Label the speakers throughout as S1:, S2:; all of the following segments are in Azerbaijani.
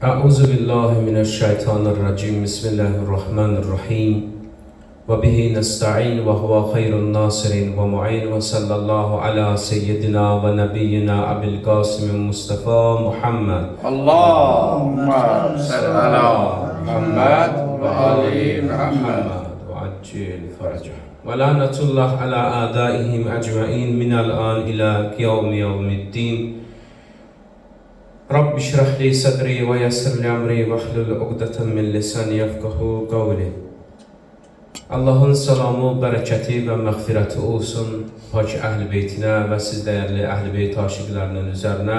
S1: Euzu billahi mineşşeytanirracim. Bismillahirrahmanirrahim. Ve bihi nesta'in ve huve hayrun nasirin ve mu'in ve sallallahu ala seyyidina ve nebiyyina Abil Qasim Mustafa Muhammed.
S2: Allahümme salli ala Muhammed ve ali Muhammed.
S1: Ve accil faracah. Ve lanetullah ala adaihim ecmain minel an ila yevmiddin. Rabbi şrah li sadri ve yessir li amri ve hlul uqdeten min lisani yefkahu qavli. Allah'ın salamı, bərəkəti və məğfirəti olsun pak əhl-i beytinə və siz dəyərli əhl-i beyt aşiqlərinin üzərinə.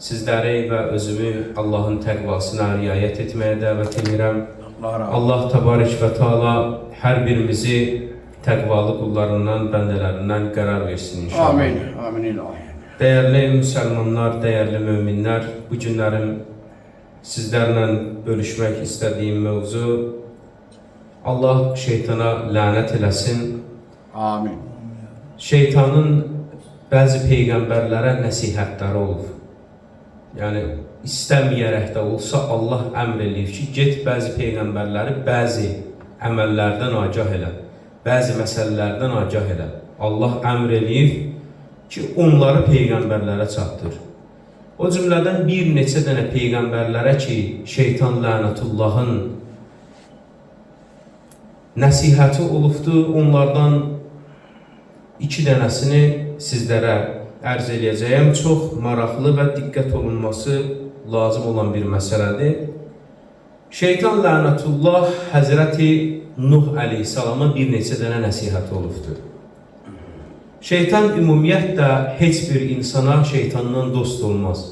S1: Sizləri və özümü Allah'ın təqvasına riayət etməyə dəvət edirəm. Allah təbarək və taala hər birimizi təqvalı qullarından, bəndələrindən qərar versin inşallah.
S2: Amin. Amin ilahi.
S1: Dəyərli müsəlmanlar, dəyərli möminlər, bu günlərim sizlərlə bölüşmək istədiyim mövzu Allah şeytana lənət eləsin.
S2: Amin.
S1: Şeytanın bəzi peyğəmbərlərə nəsihətləri olub. Yəni istəməyərək də olsa Allah əmr eləyib ki, get bəzi peyğəmbərləri bəzi əməllərdən agah elə, bəzi məsələlərdən agah elə. Allah əmr eləyib ki, onları peyğəmbərlərə çatdır. O cümlədən bir neçə dənə peyğəmbərlərə ki, şeytan lənətullahın nəsihəti olubdur, onlardan 2 dənəsini sizlərə ərz eləyəcəyəm. Çox maraqlı və diqqət olunması lazım olan bir məsələdir. Şeytan lənətullah Həzrəti Nuh əleyhissalama bir neçə dənə nəsihəti olubdur. Şeytan ümumiyyətlə heç bir insana şeytandan dost olmaz.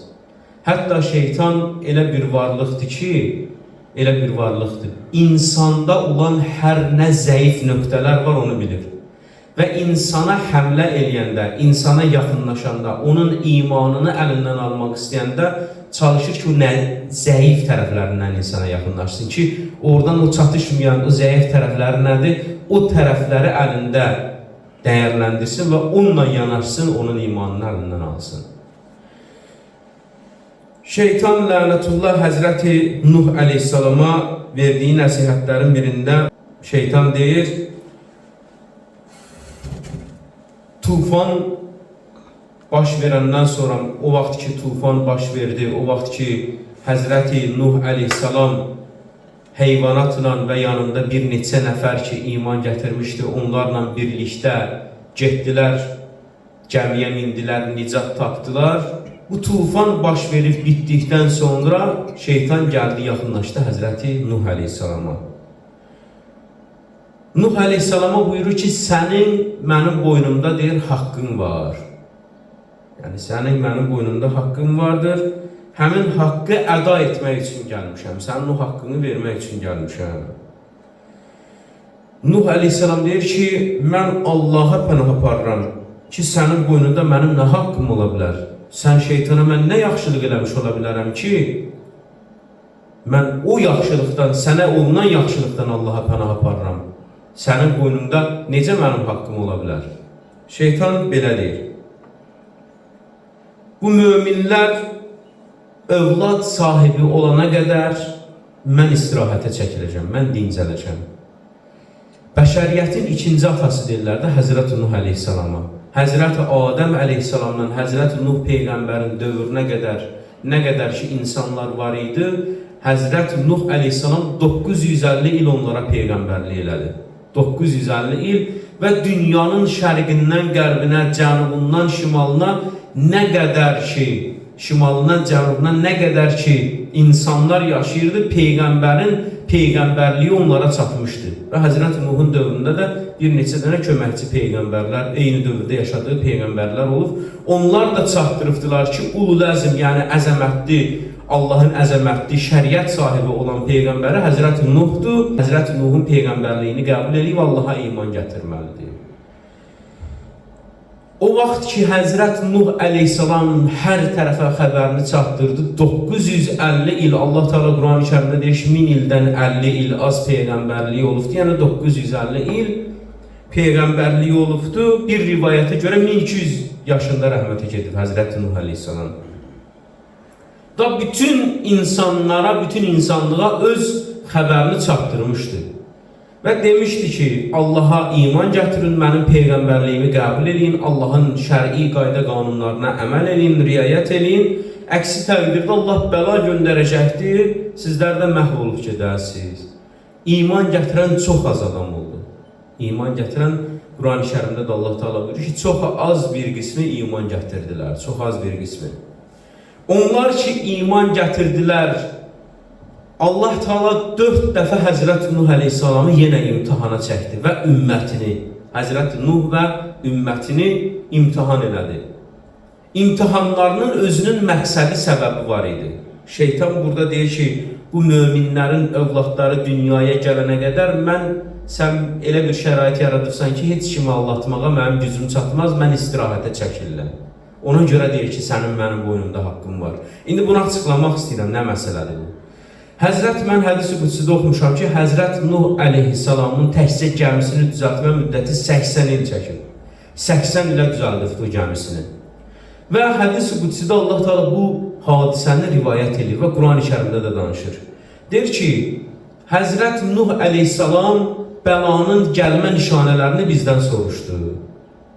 S1: Hətta şeytan elə bir varlıqdır ki, insanda olan hər nə zəif nöqtələr var onu bilir. Və insana həmlə eləyəndə, insana yaxınlaşanda, onun imanını əlindən almaq istəyəndə çalışır ki, o zəif tərəflərindən insana yaxınlaşsın ki, oradan o çatışmayan, o zəif tərəfləri nədir? O tərəfləri əlində dəyərləndirsin və onunla yanaşsın, onun imanını əlindən alsın. Şeytan lənətullah Həzrəti Nuh əleyhissalama verdiyi nəsihətlərin birində şeytan deyir, tufan baş verəndən sonra, o vaxt ki tufan baş verdi, o vaxt ki Həzrəti Nuh əleyhissalam heyvanatla və yanında bir neçə nəfər ki iman gətirmişdi, onlarla birlikdə getdilər, gəmiyə mindilər, nicat tapdılar. Bu tufan baş verib bitdikdən sonra şeytan gəldi, yaxınlaşdı Həzrəti Nuh əleyhissalama. Nuh əleyhissalama buyurur ki, sənin mənim boynumda deyir, haqqın var. Yəni, sənin mənim boynumda haqqın vardır. Həmin haqqı əda etmək üçün gəlmişəm. Sənin o haqqını vermək üçün gəlmişəm. Nuh əleyhissalam deyir ki, mən Allaha pənah aparıram ki, sənin boynunda mənim nə haqqım ola bilər? Sən şeytana mən nə yaxşılıq eləmiş ola bilərəm ki, mən o yaxşılıqdan, sənə olunan yaxşılıqdan Allaha pənah aparıram. Sənin boynunda necə mənim haqqım ola bilər? Şeytan belə deyir. Bu möminlər övlad sahibi olana qədər mən istirahətə çəkiləcəm, mən dincələcəm. Bəşəriyyətin ikinci atası deyirlər də Həzrəti Nuh əleyhissalama. Həzrəti Adəm əleyhissalamdan Həzrəti Nuh peyğəmbərin dövrünə qədər nə qədər ki insanlar var idi, Həzrəti Nuh əleyhissalam 950 il onlara peyğəmbərlik elədi. 950 il və dünyanın şərqindən qərbinə, cənubundan şimalına nə qədər ki şimalından cənubuna nə qədər ki insanlar yaşayırdı, peyğəmbərin peyğəmbərliyi onlara çatmışdı. Və Həzrəti Nuhun dövründə də bir neçə dənə köməkçi peyğəmbərlər, eyni dövrdə yaşadığı peyğəmbərlər olub. Onlar da çatdırıbdılar ki, ulul əzm, yəni əzəmətli, Allahın əzəmətli, şəriət sahibi olan peyğəmbəri Həzrəti Nuhdur. Həzrəti Nuhun peyğəmbərliyini qəbul edib Allaha iman gətirməlidir. O vaxt ki Həzrət Nuh əleyhissalam hər tərəfə xəbərini çatdırdı, 950 il, Allah Teala Quran-ı Kərimdə deyir ki, 1000 ildən 50 il az peyğəmbərliyi olubdu, yəni 950 il peyğəmbərliyi olubdu. Bir rivayətə görə 1200 yaşında rəhmətə gedib Həzrət Nuh əleyhissalam. da bütün insanlara, bütün insanlığa öz xəbərini çatdırmışdı. Və demişdi ki, Allaha iman gətirin, mənim peyğəmbərliyimi qəbul edin, Allahın şər'i qayda qanunlarına əməl edin, riayət edin. Əksi təqdirdə Allah bəla göndərəcəkdir, sizlər də məhv olub gedərsiniz. İman gətirən çox az adam oldu. İman gətirən, Quran-ı Kərimdə də Allah Teala buyurur ki, çox az bir qismi iman gətirdilər, çox az bir qismi. Onlar ki, iman gətirdilər, Allah Teala 4 dəfə Həzrət Nuh əleyhissalamı yenə imtihana çəkdi və ümmətini, Həzrət Nuh və ümmətini imtihan elədi. İmtihanlarının özünün məqsədi, səbəbi var idi. Şeytan burada deyir ki, bu möminlərin övladları dünyaya gələnə qədər sən elə bir şərait yaradıbsan ki, heç kimi allatmağa mənim gücüm çatmaz, mən istirahətə çəkirlər. Ona görə deyir ki, sənin mənim boynumda haqqım var. İndi bunu açıqlamaq istəyirəm, nə məsələdir bu? Mən hədis-i qudsidə oxumuşam ki, Həzrət Nuh əleyhissalamın təkcə gəmisini düzəltmə müddəti 80 il çəkib. 80 ilə düzəldib bu gəmisini. Və hədis-i qudsidə Allah Teala bu hadisəni rivayət edir və Quran-ı Kərimdə də danışır. Deyir ki, Həzrət Nuh əleyhissalam bəlanın gəlmə nişanələrini bizdən soruşdu.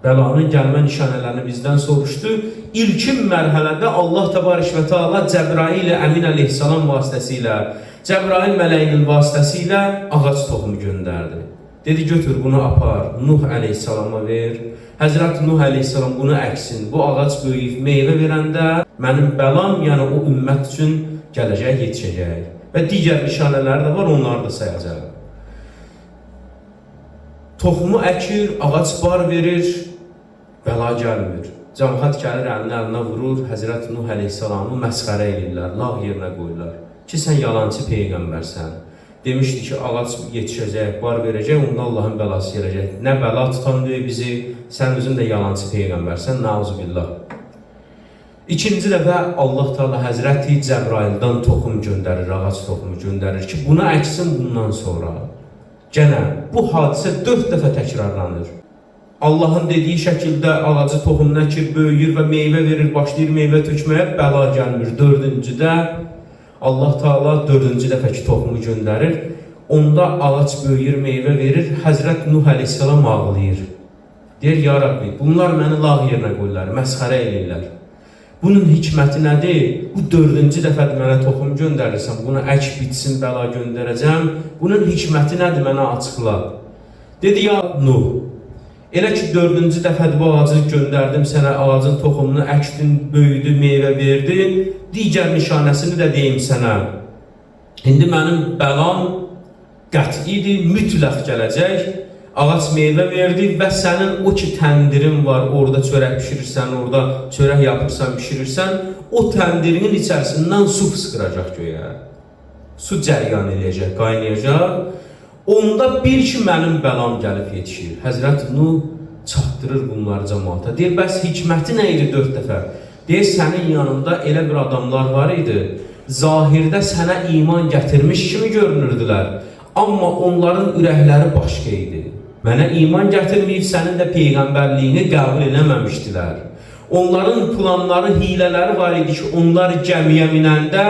S1: Bəlanın gəlmə nişanələrini bizdən soruşdu. İlkin mərhələdə Allah Təbarək və Teala Cəbrail Əmin əleyhissalam vasitəsilə, Cəbrail mələyinin vasitəsilə ağac toxumu göndərdi. Dedi, götür bunu apar, Nuh əleyhissalama ver. Həzrət Nuh əleyhissalam bunu əksin. Bu ağac böyüyüb meyvə verəndə mənim bəlam, yəni o ümmət üçün gələcək, yetişəcək. Və digər nişanələr də var, onları da sayacaq. Toxumu əkir, ağac bar verir, bəla gəlmir. Cəmaət gəlir, əlinə vurur, Həzrət Nuh əleyhissalamı məsxərə edirlər, lağ yerinə qoyurlar. Ki, sən yalancı peyğəmbərsən. Demişdi ki, ağac yetişəcək, bar verəcək, onda Allahın bəlası gələcək. Nə bəla tutan deyir bizi, sən özün də yalancı peyğəmbərsən, nauzubillah. İkinci dəfə Allah Teala Həzrəti Cəbraildən toxum göndərir, ağac toxumu göndərir ki, bunu əksin bundan sonra. Gənə bu hadisə 4 dəfə təkrarlanır. Allahın dediyi şəkildə ağacı toxumuna əkir, böyüyür və meyvə verir, başlayır meyvə tökməyə, bəla gəlmir. 4-cüdə Allah Teala 4-cü dəfəki toxumu göndərir. Onda ağac böyüyür, meyvə verir. Həzrət Nuh əleyhissalam ağlayır. Deyir, ya Rabbi, bunlar məni lağ yerinə qoyurlar, məsxərə edirlər. Bunun hikməti nədir? Bu 4-cü dəfədir mənə toxum göndərirsən, bunu ək bitsin, bəla göndərəcəm. Bunun hikməti nədir, mənə açıqla. Dedi, ya Nuh, elə ki 4-cü dəfədir bu ağacı göndərdim sənə, ağacın toxumunu əkdin, böyüdü, meyvə verdi. Digər nişanəsini də deyim sənə. İndi mənim bəlam qətidir, mütləq gələcək. Ağac meyvə verdi və sənin o ki təndirin var, orada çörək pişirirsən, orada çörək yapırsan, pişirirsən, o təndirinin içərisindən su fısqıracaq göyə. Su cəryan edəcək, qaynayacaq. Onda bir ki mənim bəlam gəlib yetişir. Həzrət Nuh çatdırır bunları cəmaata. Deyir, bəs hikməti nə idi 4 dəfə? Deyir, sənin yanında elə bir adamlar var idi, zahirdə sənə iman gətirmiş kimi görünürdülər. Amma onların ürəkləri başqa idi. Mənə iman gətirməyib, sənin də peyğəmbərliyini qəbul eləməmişdilər. Onların planları, hilələri var idi ki, onlar gəmiyə minəndə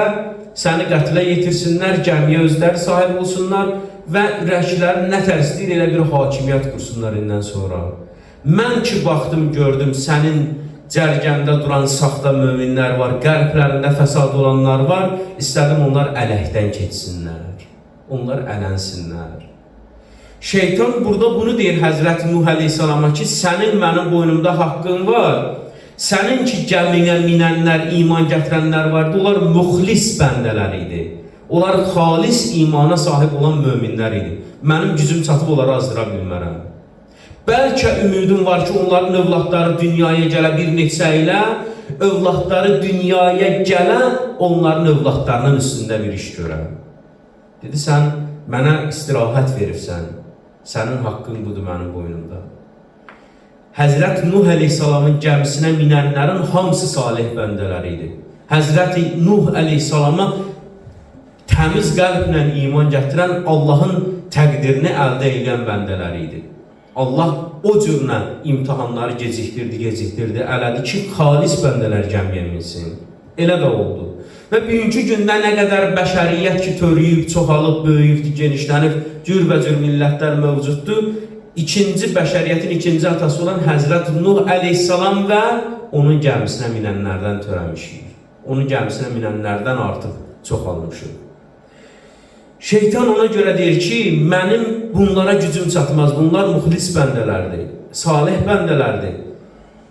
S1: səni qətlə yetirsinlər, gəmiyə özləri sahib olsunlar və ürəkləri nə tərsliyir, elə bir hakimiyyət qursunlar indən sonra. Mən ki, baxdım, gördüm, sənin cərgəndə duran saxta möminlər var, qəlblərində fəsad olanlar var, istədim onlar ələkdən keçsinlər, onlar ələnsinlər. Şeytan burada bunu deyir Həzrət Nuh əleyhissalama ki, sənin mənim boynumda haqqın var, sənin ki gəminə minənlər, iman gətirənlər vardı, onlar müxlis bəndələr idi. Onlar xalis imana sahib olan möminlər idi. Mənim gücüm çatıb onları azdıra bilmərəm. Bəlkə ümidim var ki, onların övladları dünyaya gələ bir neçə ilə, övladları dünyaya gələ, onların övladlarının üstündə bir iş görəm. Dedi, sən mənə istirahət veribsən, sənin haqqın budur mənim boynumda. Həzrət Nuh əleyhissalamın gəmisinə minənlərin hamısı salih bəndələr idi. Həzrət Nuh əleyhissalama təmiz qəlblə iman gətirən, Allahın təqdirini əldə edən bəndələr idi. Allah o cürlə imtihanları gecikdirdi, elədi ki, xalis bəndələr gəmiyə minsin. Elə də oldu. Və bugünkü gündə nə qədər bəşəriyyət ki, törüyüb, çoxalıb, böyüyübdür, genişlənib, cürbəcür millətlər mövcuddur. Bəşəriyyətin ikinci atası olan Həzrət Nuh əleyhissalam və onun gəmisinə minənlərdən törəmişik. Onun gəmisinə minənlərdən artıq çoxalmışıq. Şeytan ona görə deyir ki, mənim bunlara gücüm çatmaz, bunlar müxlis bəndələrdir, salih bəndələrdir.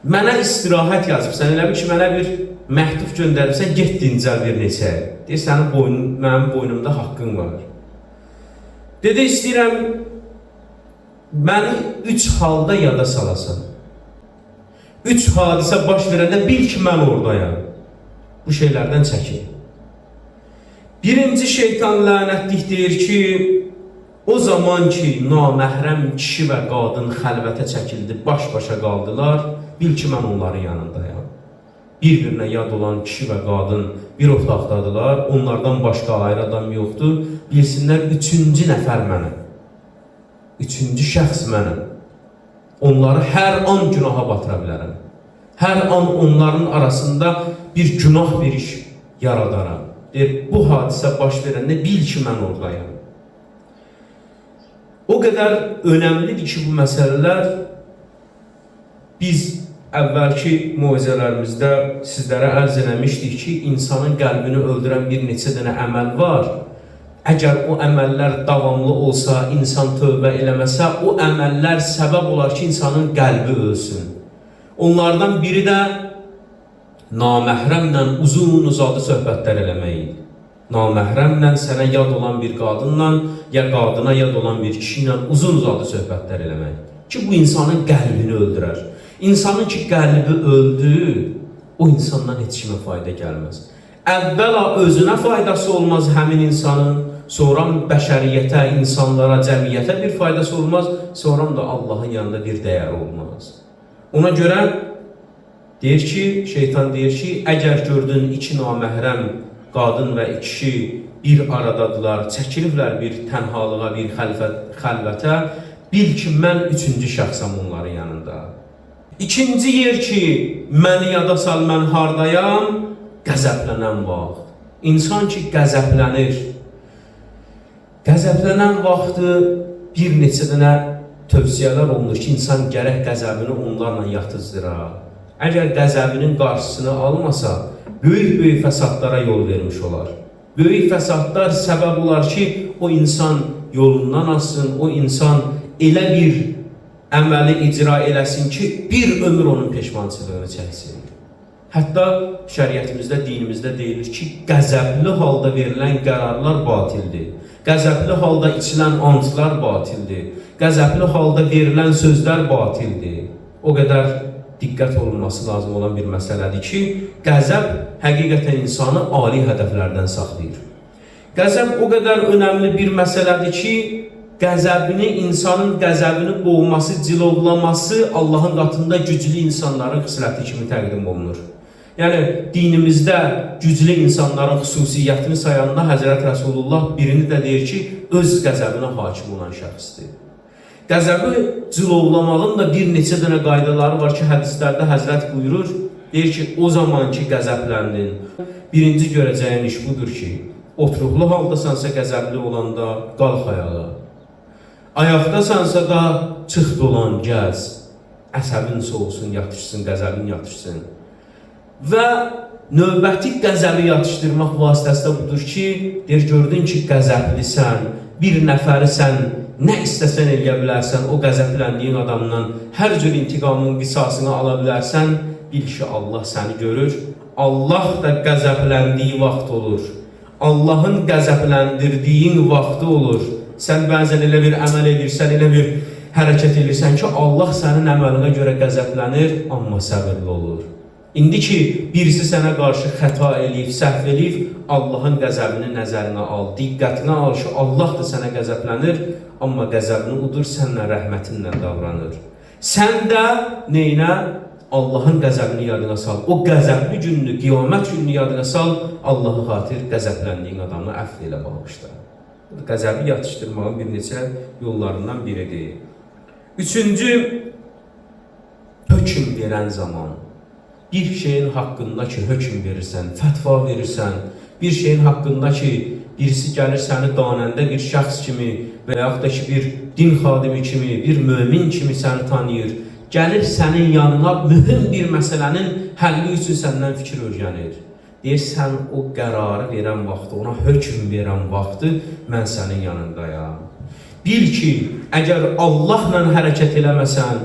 S1: Mənə istirahət yazıbsan, elə bir ki, mənə bir məktub göndəribsən, get dincəl bir neçə. Deyir, mənim boynumda haqqın var. Dedi, istəyirəm, məni 3 halda yada salasan. 3 hadisə baş verəndə bil ki, mən oradayam. Bu şeylərdən çəkin. Birinci şeytan lənətlik deyir ki, o zaman ki, naməhrəm kişi və qadın xəlvətə çəkildi, baş-başa qaldılar, bil ki, mən onların yanındayam. Bir-birinə yad olan kişi və qadın bir otaqdadılar, onlardan başqa ayrı adam yoxdur, bilsinlər, 3-cü nəfər mənəm. 3-cü şəxs mənəm. Onları hər an günaha batıra bilərəm. Hər an onların arasında bir günah bir iş yaradaram. Deyir, bu hadisə baş verəndə bil ki, mən oradayam. O qədər önəmlidir ki, bu məsələlər biz əvvəlki moizələrimizdə sizlərə ərz eləmişdik ki, insanın qəlbini öldürən bir neçə dənə əməl var. Əgər o əməllər davamlı olsa, insan tövbə eləməsə, o əməllər səbəb olar ki, insanın qəlbi ölsün. Onlardan biri də naməhrəmlə uzun-uzadı söhbətlər eləməkdir. Naməhrəmlə sənə yad olan bir qadınla, ya qadına yad olan bir kişi ilə uzun-uzadı söhbətlər eləmək. Ki, bu insanın qəlbini öldürər. İnsanın ki, qəlbi öldü, o insandan heç kimə fayda gəlməz. Əvvəla özünə faydası olmaz həmin insanın, sonra bəşəriyyətə, insanlara, cəmiyyətə bir faydası olmaz, sonra da Allahın yanında bir dəyər olmaz. Ona görə deyir ki, şeytan deyir ki, əgər gördün 2 naməhrəm qadın və kişi bir aradadılar, çəkiliblər bir tənhalığa, bir xəlvətə, bil ki, mən 3-cü şəxsəm onların yanında. İkinci yer ki, məni yada sal, mən hardayam, qəzəblənən vaxt. İnsan ki, qəzəblənir. Qəzəblənən vaxtı bir neçə dənə tövsiyələr olunur ki, insan gərək qəzəbini onlarla yatızdıra. Əgər qəzəbinin qarşısını almasa, böyük fəsadlara yol vermiş olar. Böyük fəsadlar səbəb olar ki, o insan yolundan azsın, o insan elə bir əməli icra eləsin ki, bir ömür onun peşmançılığını çəksin. Hətta şəriətimizdə, dinimizdə deyilir ki, qəzəbli halda verilən qərarlar batildir. Qəzəbli halda içilən antlar batildir. Qəzəbli halda verilən sözlər batildir. O qədər diqqət olunması lazım olan bir məsələdir ki, qəzəb həqiqətən insanı ali hədəflərdən saxlayır. Qəzəb o qədər önəmli bir məsələdir ki, insanın qəzəbini boğması, cilovlaması Allahın qatında güclü insanların xisləti kimi təqdim olunur. Yəni, dinimizdə güclü insanların xüsusiyyətini sayanda Həzrət Rəsulullah birini də deyir ki, öz qəzəbinə hakim olan şəxsdir. Qəzəbi cilovlamağın da bir neçə dənə qaydaları var ki, hədislərdə Həzrət buyurur, deyir ki, o zaman ki, qəzəbləndin. Birinci görəcəyin iş budur ki, oturuqlu haldasansa qəzəbli olanda qalx ayağa. Ayaqdasansa da çıx dolan, gəz. Əsəbin soğusun, yatışsın, qəzəbin yatışsın. Və növbəti qəzəbi yatışdırmaq vasitəsi də budur ki, deyir, gördün ki, qəzəblisən, bir nəfəri sən nə istəsən eləyə bilərsən, o qəzəbləndiyin adamdan hər cür intiqamın qisasını ala bilərsən, bil ki, Allah səni görür. Allah da qəzəbləndiyi vaxt olur. Allahın qəzəbləndirdiyin vaxtı olur. Sən bəzən elə bir əməl edirsən, elə bir hərəkət edirsən ki, Allah sənin əməlinə görə qəzəblənir, amma səbirli olur. İndi ki, birisi sənə qarşı xəta eləyib, səhv eləyib, Allahın qəzəbini nəzərinə al, diqqətinə al ki, Allah da sənə qəzəblənir, amma qəzəbini udur, sənlə rəhmətinlə davranır. Sən də neynə? Allahın qəzəbini yadına sal. O qəzəbli gününü, qiyamət gününü yadına sal, Allah'a xatir qəzəbləndiyin adamı əfv elə bağışla. Qəzəbi yatışdırmağın bir neçə yollarından biridir. Üçüncü, hökm verən zaman. Bir şeyin haqqında ki, hökm verirsən, fətva verirsən, bir şeyin haqqında ki, birisi gəlir səni danəndə bir şəxs kimi və yaxud da ki, bir din xadimi kimi, bir mömin kimi səni tanıyır, gəlir sənin yanına mühüm bir məsələnin həlli üçün səndən fikir öyrənir. Deyir, sən o qərarı verən vaxtı, ona hökm verən vaxtı mən sənin yanındayam. Bil ki, əgər Allahla hərəkət eləməsən,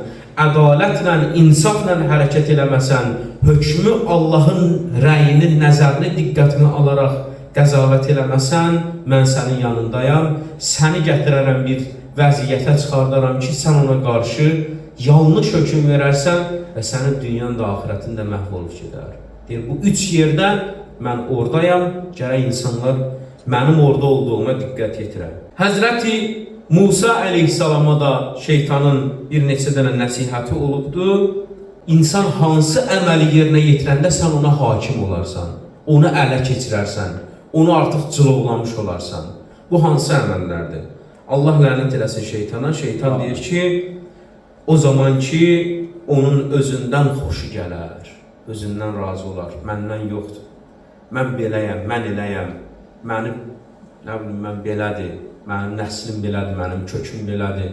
S1: ədalətlə, insafla hərəkət eləməsən, hökmü Allahın rəyini, nəzərini, diqqətini alaraq qəzavət eləməsən, mən sənin yanındayam, səni gətirərəm bir vəziyyətə çıxardaram ki, sən ona qarşı yanlış hökm verərsən və sənin dünyanın da ahirətin də məhv olub gedər. Deyir, bu üç yerdə mən oradayam, gərək insanlar mənim orada olduğuma diqqət yetirər. Həzrəti Musa əleyhissalama da şeytanın bir neçə dənə nəsihəti olubdur. İnsan hansı əməli yerinə yetirəndə sən ona hakim olarsan, onu ələ keçirərsən, onu artıq cılovlamış olarsan. Bu hansı əməllərdir? Allah lənət eləsin şeytana. Şeytan deyir ki, o zaman ki, onun özündən xoşu gələr, özündən razı olar, məndən yoxdur. Mən beləyəm, mən eləyəm, mənim, nə bilim, mən belədir, mənim nəslim belədir, mənim köküm belədir,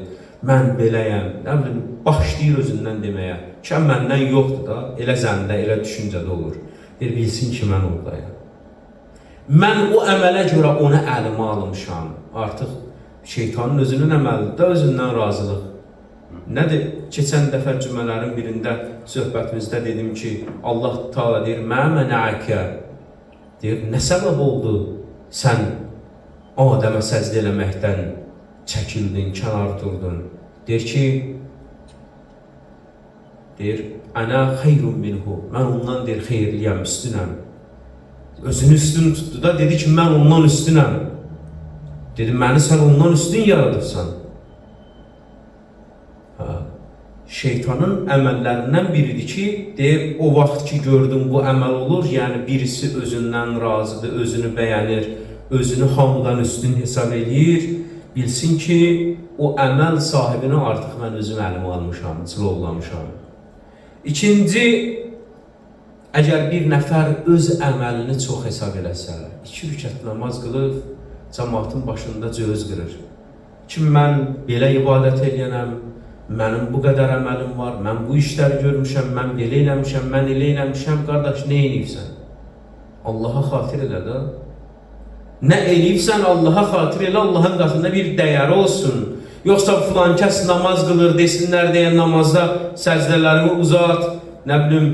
S1: mən beləyəm, nə bilim, başlayır özündən deməyə. Ki, məndən yoxdur da, elə zəndə, elə düşüncədə olur. Deyir, bilsin ki, mən oradayım. Mən o əmələ görə onu əlimə almışam. Artıq şeytanın özünün əməlidir də, özündən razılıq. Nədir? Keçən dəfə cümlələrin birində, söhbətimizdə dedim ki, Allah Teala deyir, mə mənəəkə. Deyir, nə səbəb oldu sən Adəmə səzdə eləməkdən çəkildin, kənar durdun? Deyir ki, ənə xeyrun minhu, mən ondan deyir, xeyirliyəm, üstünəm. Özünü üstün tutdu da, dedi ki, mən ondan üstünəm. Dedi, məni sən ondan üstün yaradıbsan. Şeytanın əməllərindən biridir ki, deyir, o vaxt ki, gördüm bu əməl olur, yəni birisi özündən razıdır, özünü bəyənir, özünü hamıdan üstün hesab edir, bilsin ki, o əməl sahibini artıq mən özüm əlimə almışam, cilovlamışam. İkinci, əgər bir nəfər öz əməlini çox hesab eləsə, 2 rükət namaz qılıb, cəmaatın başında cöz qırır. Ki, mən belə ibadət eləyənəm, mənim bu qədər əməlim var, mən bu işləri görmüşəm, mən belə eləmişəm, mən elə eləmişəm, qardaş, nə eləyibsən? Allaha xatir elə də. Nə eləyibsən, Allaha xatir elə, Allahın qatında bir dəyəri olsun. Yoxsa filan kəs namaz qılır, desinlər deyə namazda səcdələrini uzat, nə bilim,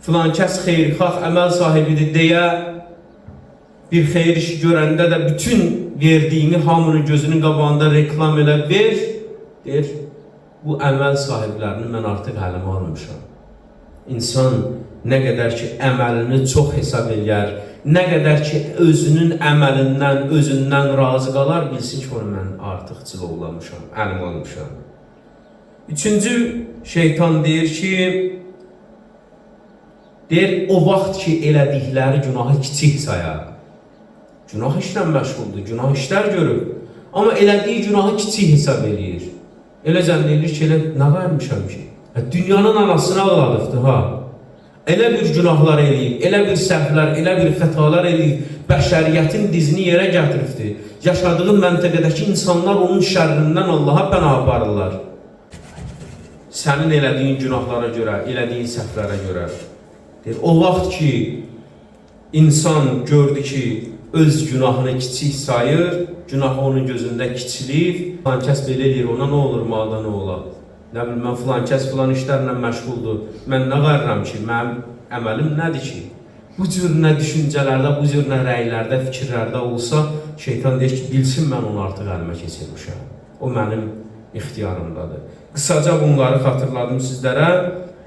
S1: filan kəs xeyrxalq əməl sahibidir deyə bir xeyir işi görəndə də bütün verdiyini hamının gözünün qabağında reklam elə ver, deyir, bu əməl sahiblərini mən artıq əlimə almışam. İnsan nə qədər ki, əməlini çox hesab eləyər, nə qədər ki, özünün əməlindən, özündən razı qalar, bilsin ki, onu mən artıq cilovlamışam, əlimə almışam. Üçüncü, şeytan deyir ki, o vaxt ki, elədikləri günahı kiçik sayar. Günah işlə məşğuldur, günah işlər görür. Amma elədiyi günahı kiçik hesab eləyir. Elə zənn edir ki, elə nə vermişəm ki? Dünyanın anasını ağladıqdır, ha? Elə bir günahlar eləyib, elə bir səhvlər, elə bir xətalar eləyib, bəşəriyyətin dizini yerə gətiribdir. Yaşadığı məntəqədəki insanlar onun şərrindən Allaha pənah aparırlar. Sənin elədiyin günahlara görə, elədiyin səhvlərə görə. O vaxt ki, insan gördü ki, öz günahını kiçik sayır, günah onun gözündə kiçilir. Filan kəs belə eləyir, ona nə olur, mağda nə olar? Nə bilim, mən filan kəs filan işlərlə məşğuldur. Mən nə qarıram ki, mənim əməlim nədir ki? Bu cür nə düşüncələrdə, bu cür nə rəylərdə, fikirlərdə olsa, şeytan deyir ki, bilsin mən onu artıq əlimə keçirmişəm. O mənim ixtiyarımdadır. Qısaca bunları xatırladım sizlərə.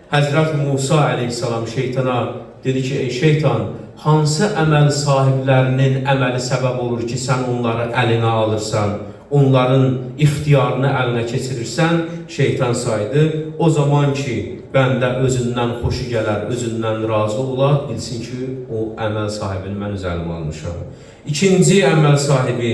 S1: Həzrət Musa əleyhissalam şeytana dedi ki, ey şeytan, hansı əməl sahiblərinin əməli səbəb olur ki, sən onları əlinə alırsan, onların ixtiyarını əlinə keçirirsən, şeytan saydı. O zaman ki, bəndə özündən xoşu gələr, özündən razı olar, bilsin ki, o əməl sahibini mən öz əlimə almışam. İkinci əməl sahibi,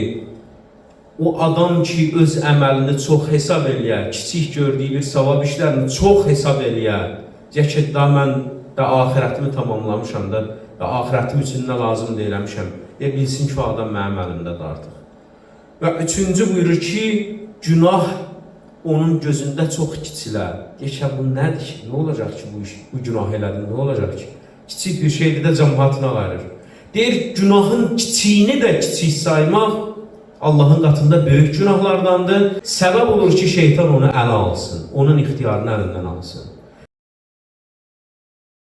S1: o adam ki, öz əməlini çox hesab eləyər, kiçik gördüyü bir savab işlərini çox hesab eləyər, deyək ki, mən də ahirətimi tamamlamışam da, axirətim üçün nə lazımdır eləmişəm. bilsin ki o adam mənim əlimdədir artıq. Və üçüncü buyurur ki, günah onun gözündə çox kiçilər. Deyir ki, bu nədir ki? Nə olacaq ki bu günah elədin? Nə olacaq ki? Kiçik bir şeydir də cəmaatına ayırır. Deyir, günahın kiçiyini də kiçik saymaq Allahın qatında böyük günahlardandır. Səbəb olur ki, şeytan onu ələ alsın, onun ixtiyarını əlindən alsın.